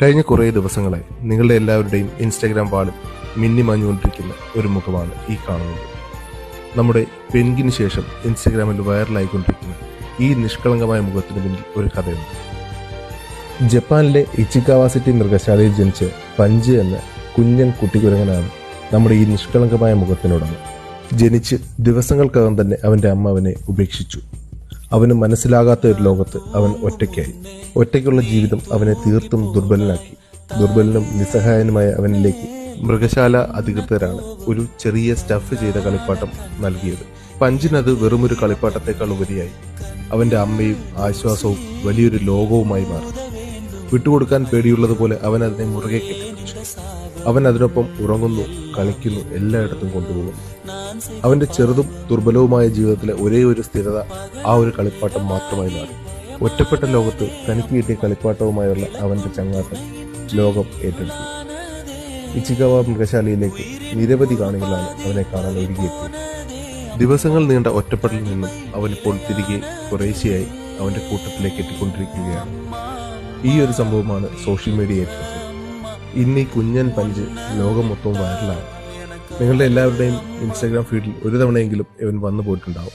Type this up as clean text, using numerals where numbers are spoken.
കഴിഞ്ഞ കുറേ ദിവസങ്ങളായി നിങ്ങളുടെ എല്ലാവരുടെയും ഇൻസ്റ്റാഗ്രാം വാളിൽ മിന്നിമാഞ്ഞുകൊണ്ടിരിക്കുന്ന ഒരു മുഖമാണ് ഈ കാണുന്നത്. നമ്മുടെ പെൻഗിന് ശേഷം ഇൻസ്റ്റാഗ്രാമിൽ വൈറലായിക്കൊണ്ടിരിക്കുന്ന ഈ നിഷ്കളങ്കമായ മുഖത്തിന് പിന്നിൽ ഒരു കഥയുണ്ട്. ജപ്പാനിലെ ഇച്ചിക്കാവ സിറ്റി മൃഗശാലയിൽ ജനിച്ച പഞ്ച് എന്ന കുഞ്ഞൻ കുട്ടിക്കുരങ്ങനാണ് നമ്മുടെ ഈ നിഷ്കളങ്കമായ മുഖത്തിനുടമ. ജനിച്ച് ദിവസങ്ങൾക്കകം തന്നെ അവൻ്റെ അമ്മ അവനെ ഉപേക്ഷിച്ചു. അവന് മനസ്സിലാകാത്ത ഒരു ലോകത്ത് അവൻ ഒറ്റയ്ക്കായി. ഒറ്റയ്ക്കുള്ള ജീവിതം അവനെ തീർത്തും ദുർബലനാക്കി. ദുർബലനും നിസ്സഹായനുമായ അവനിലേക്ക് മൃഗശാല അധികൃതരാണ് ഒരു ചെറിയ സ്റ്റഫ് ചെയ്ത കളിപ്പാട്ടം നൽകിയത്. പഞ്ചിനത് വെറുമൊരു കളിപ്പാട്ടത്തെക്കാൾ ഉപരിയായി അവൻ്റെ അമ്മയും ആശ്വാസവും വലിയൊരു ലോകവുമായി മാറി. വിട്ടുകൊടുക്കാൻ പേടിയുള്ളതുപോലെ അവൻ അതിനെ മുറുകെ കെട്ടിപ്പിടിച്ചു. അവൻ അതിനൊപ്പം ഉറങ്ങുന്നു, കളിക്കുന്നു, എല്ലായിടത്തും കൊണ്ടുപോകുന്നു. അവന്റെ ചെറുതും ദുർബലവുമായ ജീവിതത്തിലെ ഒരേ ഒരു സ്ഥിരത ആ ഒരു കളിപ്പാട്ടം മാത്രമായി മാറി. ഒറ്റപ്പെട്ട ലോകത്ത് തനിക്ക് കിട്ടിയ കളിപ്പാട്ടവുമായുള്ള അവന്റെ ചങ്ങാട്ടം ലോകം ഏറ്റെടുത്തു. ഇച്ചിക്കാവ മൃഗശാലയിലേക്ക് നിരവധി കാണികളാണ് അവനെ കാണാൻ ഒരുങ്ങിയെത്തിയത്. ദിവസങ്ങൾ നീണ്ട ഒറ്റപ്പെടലിൽ നിന്നും അവനിപ്പോൾ തിരികെ കുറേശ്ശെയായി അവന്റെ കൂട്ടത്തിലേക്ക് എത്തിക്കൊണ്ടിരിക്കുകയാണ്. ഈ ഒരു സംഭവമാണ് സോഷ്യൽ മീഡിയ ഏറ്റെടുത്തത്. ഇന്ന് ഈ കുഞ്ഞൻ പഞ്ച് ലോകം മൊത്തവും വൈറലാണ്. നിങ്ങളുടെ എല്ലാവരുടെയും ഇൻസ്റ്റാഗ്രാം ഫീഡിൽ ഒരു തവണയെങ്കിലും ഇവൻ വന്നു പോയിട്ടുണ്ടാവും.